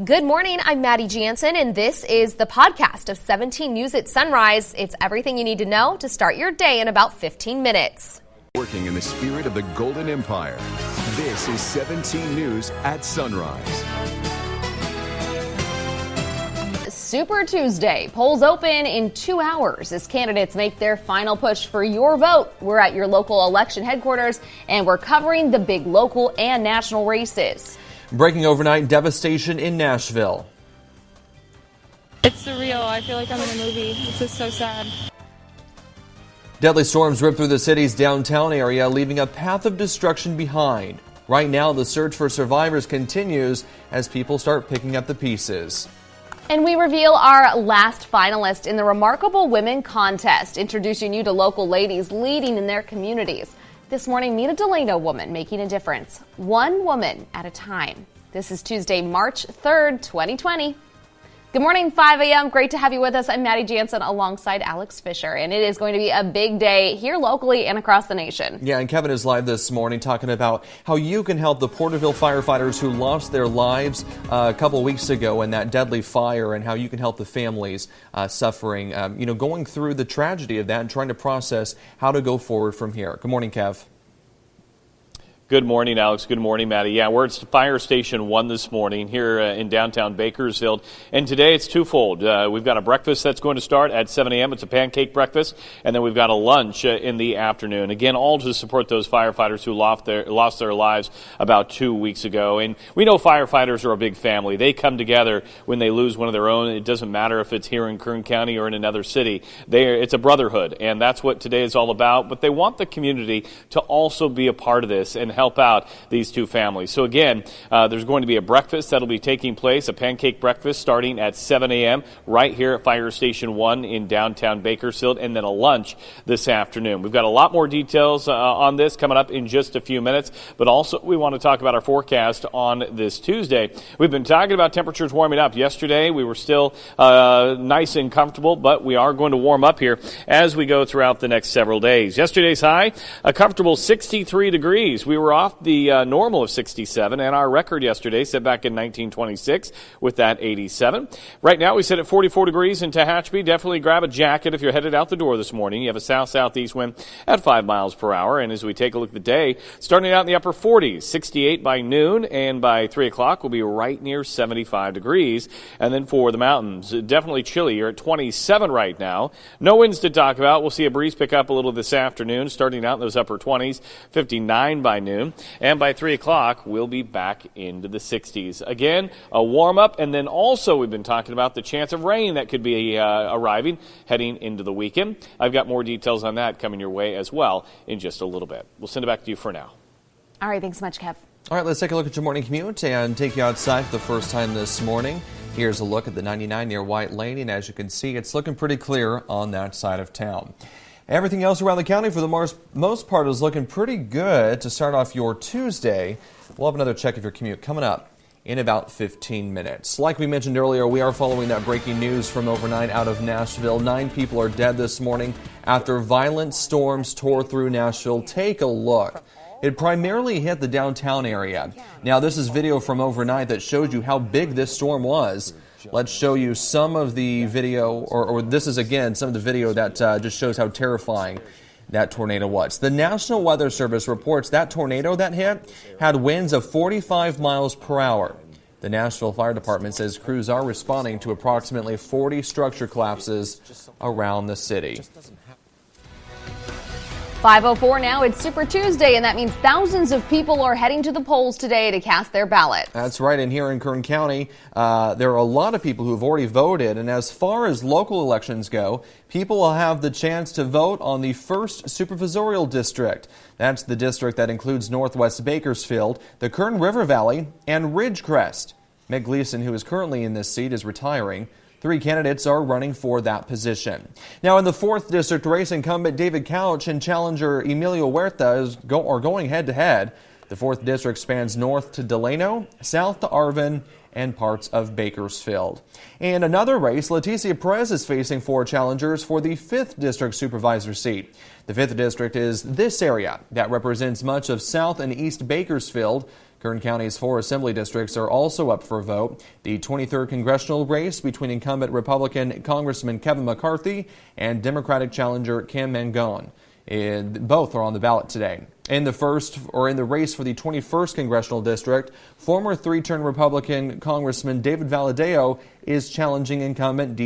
Good morning, I'm Maddie Jansen, and this is the podcast of 17 News at Sunrise. It's everything you need to know to start your day in about 15 minutes. Working in the spirit of the Golden Empire, this is 17 News at Sunrise. Super Tuesday. Polls open in 2 hours as candidates make their final push for your vote. We're at your local election headquarters, and we're covering the big local and national races. Breaking overnight devastation in Nashville. It's surreal. I feel like I'm in a movie. It's just so sad. Deadly storms ripped through the city's downtown area, leaving a path of destruction behind. Right now, the search for survivors continues as people start picking up the pieces. And we reveal our last finalist in the Remarkable Women Contest, introducing you to local ladies leading in their communities. This morning, meet a Delano woman making a difference, one woman at a time. This is Tuesday, March 3rd, 2020. Good morning, 5 a.m. Great to have you with us. I'm Maddie Jansen alongside Alex Fisher, and it is going to be a big day here locally and across the nation. Yeah, and Kevin is live this morning talking about how you can help the Porterville firefighters who lost their lives a couple weeks ago in that deadly fire, and how you can help the families suffering, going through the tragedy of that and trying to process how to go forward from here. Good morning, Kev. Good morning, Alex. Good morning, Maddie. Yeah, we're at Fire Station 1 this morning here in downtown Bakersfield. And today it's twofold. We've got a breakfast that's going to start at 7 a.m. It's a pancake breakfast. And then we've got a lunch in the afternoon. Again, all to support those firefighters who lost their lives about 2 weeks ago. And we know firefighters are a big family. They come together when they lose one of their own. It doesn't matter if it's here in Kern County or in another city. It's a brotherhood. And that's what today is all about. But they want the community to also be a part of this and help out these two families. So again, there's going to be a breakfast that'll be taking place, a pancake breakfast starting at 7 a.m. right here at Fire Station 1 in downtown Bakersfield, and then a lunch this afternoon. We've got a lot more details on this coming up in just a few minutes, but also we want to talk about our forecast on this Tuesday. We've been talking about temperatures warming up. Yesterday we were still nice and comfortable, but we are going to warm up here as we go throughout the next several days. Yesterday's high, a comfortable 63 degrees. We were off the normal of 67, and our record yesterday set back in 1926 with that 87. Right now we sit at 44 degrees in Tehachapi. Definitely grab a jacket if you're headed out the door this morning. You have a south-southeast wind at 5 miles per hour, and as we take a look at the day, starting out in the upper 40s, 68 by noon, and by 3 o'clock we'll be right near 75 degrees. And then for the mountains, definitely chilly. You're at 27 right now. No winds to talk about. We'll see a breeze pick up a little this afternoon, starting out in those upper 20s, 59 by noon. And by 3 o'clock, we'll be back into the 60s. Again, a warm-up, and then also we've been talking about the chance of rain that could be arriving heading into the weekend. I've got more details on that coming your way as well in just a little bit. We'll send it back to you for now. All right, thanks so much, Kev. All right, let's take a look at your morning commute and take you outside for the first time this morning. Here's a look at the 99 near White Lane, and as you can see, it's looking pretty clear on that side of town. Everything else around the county, for the most part, is looking pretty good to start off your Tuesday. We'll have another check of your commute coming up in about 15 minutes. Like we mentioned earlier, we are following that breaking news from overnight out of Nashville. 9 people are dead this morning after violent storms tore through Nashville. Take a look. It primarily hit the downtown area. Now, this is video from overnight that shows you how big this storm was. Let's show you some of the video, or this is again some of the video that just shows how terrifying that tornado was. The National Weather Service reports that tornado that hit had winds of 45 miles per hour. The Nashville Fire Department says crews are responding to approximately 40 structure collapses around the city. 5:04 now. It's Super Tuesday, and that means thousands of people are heading to the polls today to cast their ballots. That's right. And here in Kern County, there are a lot of people who have already voted. And as far as local elections go, people will have the chance to vote on the 1st Supervisorial District. That's the district that includes Northwest Bakersfield, the Kern River Valley, and Ridgecrest. Meg Gleason, who is currently in this seat, is retiring. 3 candidates are running for that position. Now, in the 4th District race, incumbent David Couch and challenger Emilio Huerta are going head-to-head. The 4th District spans north to Delano, south to Arvin, and parts of Bakersfield. In another race, Leticia Perez is facing 4 challengers for the 5th District Supervisor seat. The 5th District is this area that represents much of South and East Bakersfield. Kern County's 4 assembly districts are also up for a vote. The 23rd congressional race between incumbent Republican Congressman Kevin McCarthy and Democratic challenger Kim Mangon. Both are on the ballot today. In the race for the 21st congressional district, former 3-term Republican Congressman David Valadao is challenging incumbent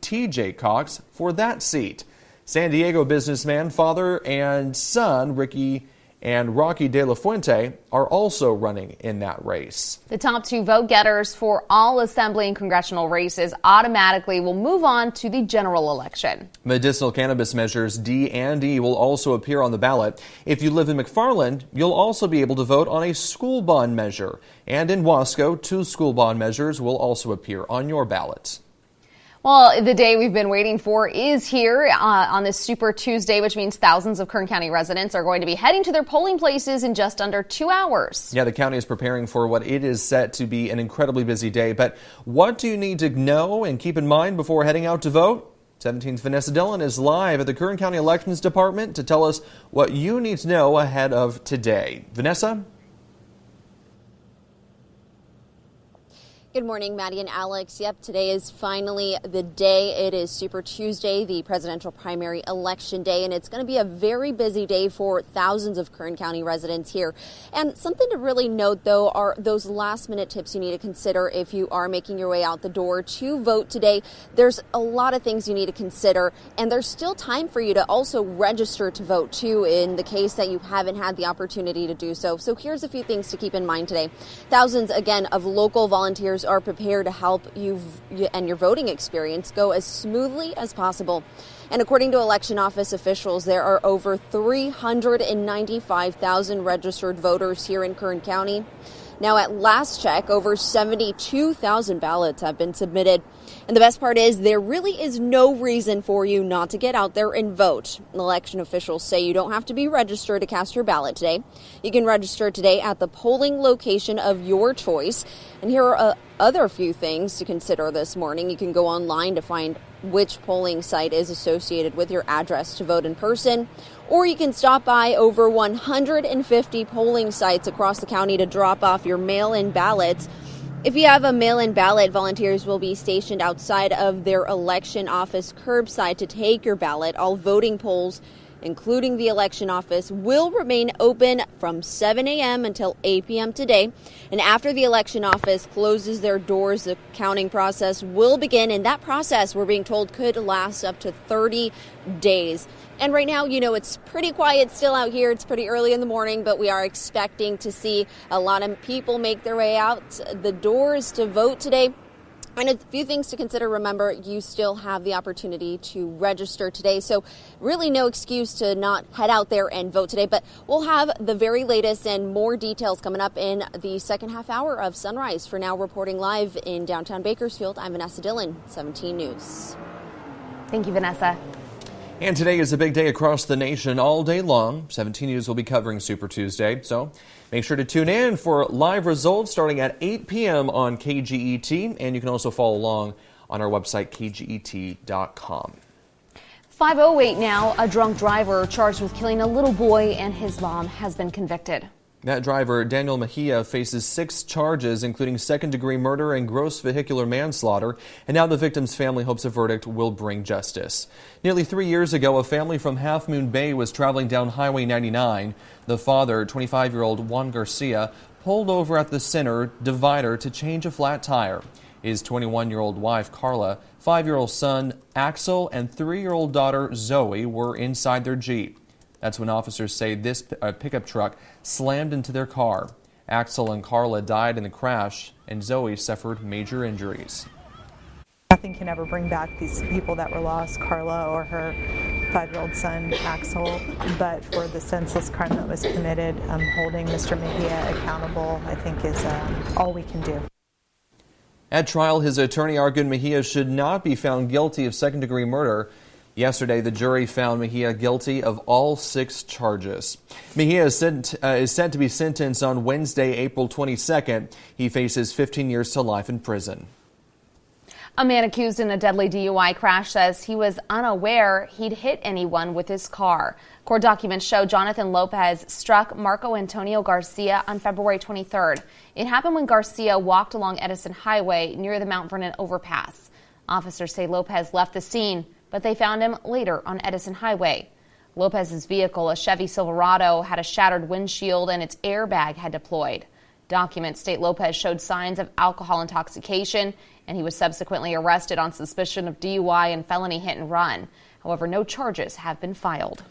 T.J. Cox for that seat. San Diego businessman, father and son Ricky and Rocky De La Fuente are also running in that race. The top 2 vote getters for all assembly and congressional races automatically will move on to the general election. Medicinal cannabis measures D and E will also appear on the ballot. If you live in McFarland, you'll also be able to vote on a school bond measure. And in Wasco, 2 school bond measures will also appear on your ballot. Well, the day we've been waiting for is here on this Super Tuesday, which means thousands of Kern County residents are going to be heading to their polling places in just under 2 hours. Yeah, the county is preparing for what it is set to be an incredibly busy day. But what do you need to know and keep in mind before heading out to vote? 17's Vanessa Dillon is live at the Kern County Elections Department to tell us what you need to know ahead of today. Vanessa? Good morning, Maddie and Alex. Yep, today is finally the day. It is Super Tuesday, the presidential primary election day, and it's going to be a very busy day for thousands of Kern County residents here. And something to really note, though, are those last-minute tips you need to consider if you are making your way out the door to vote today. There's a lot of things you need to consider, and there's still time for you to also register to vote, too, in the case that you haven't had the opportunity to do so. So here's a few things to keep in mind today. Thousands, again, of local volunteers are prepared to help you and your voting experience go as smoothly as possible. And according to election office officials, there are over 395,000 registered voters here in Kern County. Now, at last check, over 72,000 ballots have been submitted. And the best part is there really is no reason for you not to get out there and vote. Election officials say you don't have to be registered to cast your ballot today. You can register today at the polling location of your choice. And here are other few things to consider this morning. You can go online to find which polling site is associated with your address to vote in person, or you can stop by over 150 polling sites across the county to drop off your mail-in ballots. If you have a mail-in ballot, volunteers will be stationed outside of their election office curbside to take your ballot. All voting polls, including the election office, will remain open from 7 a.m. until 8 p.m. today. And after the election office closes their doors, the counting process will begin. And that process, we're being told, could last up to 30 days. And right now, you know, it's pretty quiet still out here. It's pretty early in the morning, but we are expecting to see a lot of people make their way out the doors to vote today. And a few things to consider. Remember, you still have the opportunity to register today, so really no excuse to not head out there and vote today. But we'll have the very latest and more details coming up in the second half hour of Sunrise. For now, reporting live in downtown Bakersfield, I'm Vanessa Dillon, 17 News. Thank you, Vanessa. And today is a big day across the nation all day long. 17 News will be covering Super Tuesday, so make sure to tune in for live results starting at 8 p.m. on KGET, and you can also follow along on our website, kget.com. 5:08 now, a drunk driver charged with killing a little boy and his mom has been convicted. That driver, Daniel Mejia, faces 6 charges, including second-degree murder and gross vehicular manslaughter, and now the victim's family hopes a verdict will bring justice. Nearly 3 years ago, a family from Half Moon Bay was traveling down Highway 99. The father, 25-year-old Juan Garcia, pulled over at the center divider to change a flat tire. His 21-year-old wife, Carla, 5-year-old son, Axel, and 3-year-old daughter, Zoe, were inside their Jeep. That's when officers say this pickup truck slammed into their car. Axel and Carla died in the crash, and Zoe suffered major injuries. Nothing can ever bring back these people that were lost, Carla or her 5-year-old son, Axel, but for the senseless crime that was committed, holding Mr. Mejia accountable, I think, is all we can do. At trial, his attorney argued Mejia should not be found guilty of second-degree murder. Yesterday, the jury found Mejia guilty of all 6 charges. Mejia is set to be sentenced on Wednesday, April 22nd. He faces 15 years to life in prison. A man accused in a deadly DUI crash says he was unaware he'd hit anyone with his car. Court documents show Jonathan Lopez struck Marco Antonio Garcia on February 23rd. It happened when Garcia walked along Edison Highway near the Mount Vernon overpass. Officers say Lopez left the scene, but they found him later on Edison Highway. Lopez's vehicle, a Chevy Silverado, had a shattered windshield and its airbag had deployed. Documents state Lopez showed signs of alcohol intoxication, and he was subsequently arrested on suspicion of DUI and felony hit and run. However, no charges have been filed.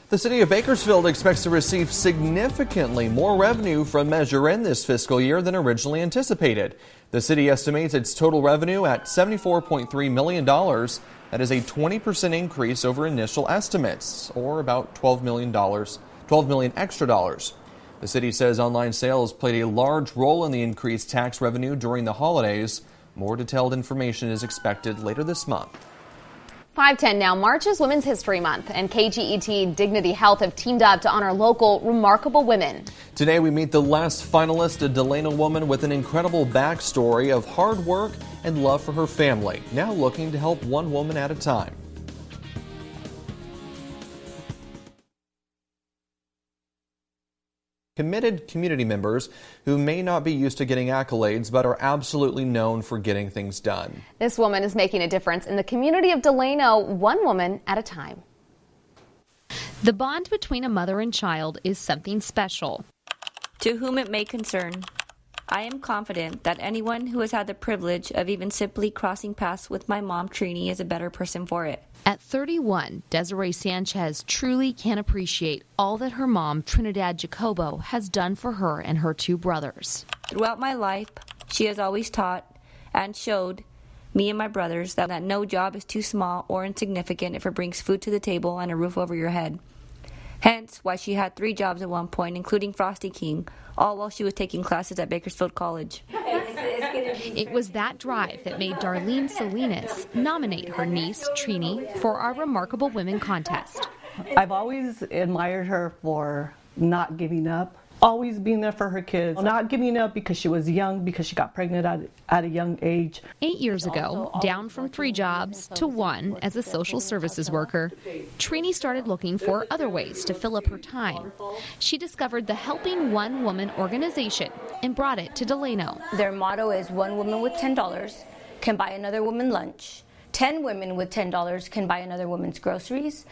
The city of Bakersfield expects to receive significantly more revenue from Measure N this fiscal year than originally anticipated. The city estimates its total revenue at $74.3 million. That is a 20% increase over initial estimates, or about $12 million extra dollars. The city says online sales played a large role in the increased tax revenue during the holidays. More detailed information is expected later this month. 5:10 now. March is Women's History Month, and KGET Dignity Health have teamed up to honor local remarkable women. Today we meet the last finalist, a Delano woman with an incredible backstory of hard work and love for her family, now looking to help one woman at a time. Committed community members who may not be used to getting accolades but are absolutely known for getting things done. This woman is making a difference in the community of Delano, one woman at a time. The bond between a mother and child is something special. To whom it may concern, I am confident that anyone who has had the privilege of even simply crossing paths with my mom, Trini, is a better person for it. At 31, Desiree Sanchez truly can appreciate all that her mom, Trinidad Jacobo, has done for her and her two brothers. Throughout my life, she has always taught and showed me and my brothers that no job is too small or insignificant if it brings food to the table and a roof over your head. Hence why she had 3 jobs at one point, including Frosty King, all while she was taking classes at Bakersfield College. It was that drive that made Darlene Salinas nominate her niece, Trini, for our Remarkable Women contest. I've always admired her for not giving up, always being there for her kids, not giving up because she was young, because she got pregnant at a young age. 8 years ago, down from 3 jobs to 1 as a social services worker, Trini started looking for other ways to fill up her time. She discovered the Helping One Woman organization and brought it to Delano. Their motto is one woman with $10 can buy another woman lunch. 10 women with $10 can buy another woman's groceries.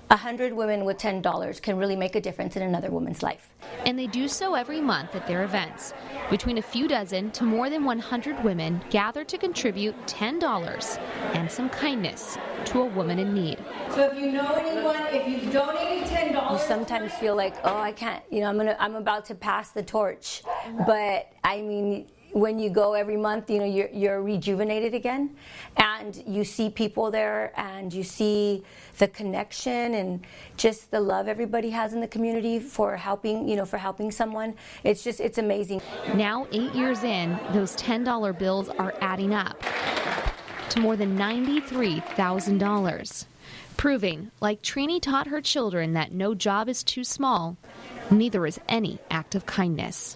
100 women with $10 can really make a difference in another woman's life. And they do so every month at their events. Between a few dozen to more than 100 women gather to contribute $10 and some kindness to a woman in need. So if you know anyone, if you've donated $10, you sometimes feel like, oh, I can't, I'm about to pass the torch. But I mean, when you go every month, you're rejuvenated again, and you see people there, and you see the connection and just the love everybody has in the community for helping someone. It's amazing. Now, 8 years in, those $10 bills are adding up to more than $93,000, proving, like Trini taught her children, that no job is too small, neither is any act of kindness.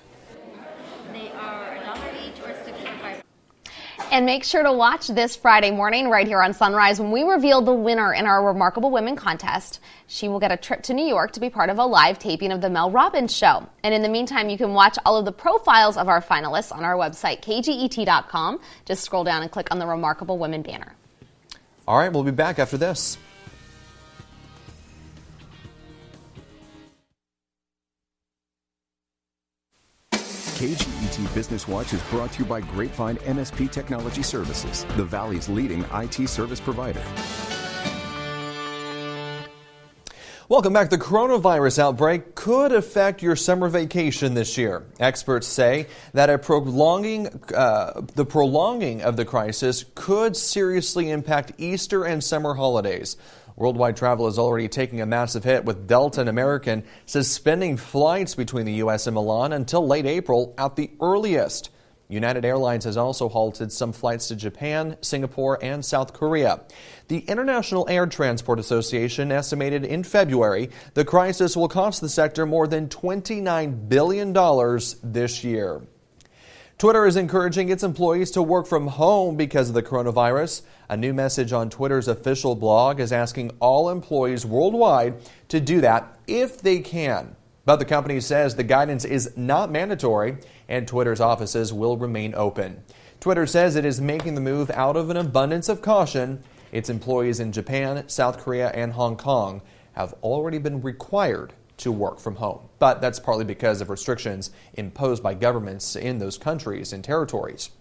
And make sure to watch this Friday morning right here on Sunrise when we reveal the winner in our Remarkable Women contest. She will get a trip to New York to be part of a live taping of the Mel Robbins Show. And in the meantime, you can watch all of the profiles of our finalists on our website, kget.com. Just scroll down and click on the Remarkable Women banner. All right, we'll be back after this. KGET Business Watch is brought to you by Grapevine MSP Technology Services, the Valley's leading IT service provider. Welcome back. The coronavirus outbreak could affect your summer vacation this year. Experts say that the prolonging of the crisis could seriously impact Easter and summer holidays. Worldwide travel is already taking a massive hit, with Delta and American suspending flights between the U.S. and Milan until late April at the earliest. United Airlines has also halted some flights to Japan, Singapore, and South Korea. The International Air Transport Association estimated in February the crisis will cost the sector more than $29 billion this year. Twitter is encouraging its employees to work from home because of the coronavirus. A new message on Twitter's official blog is asking all employees worldwide to do that if they can. But the company says the guidance is not mandatory and Twitter's offices will remain open. Twitter says it is making the move out of an abundance of caution. Its employees in Japan, South Korea, and Hong Kong have already been required to work from home. But that's partly because of restrictions imposed by governments in those countries and territories.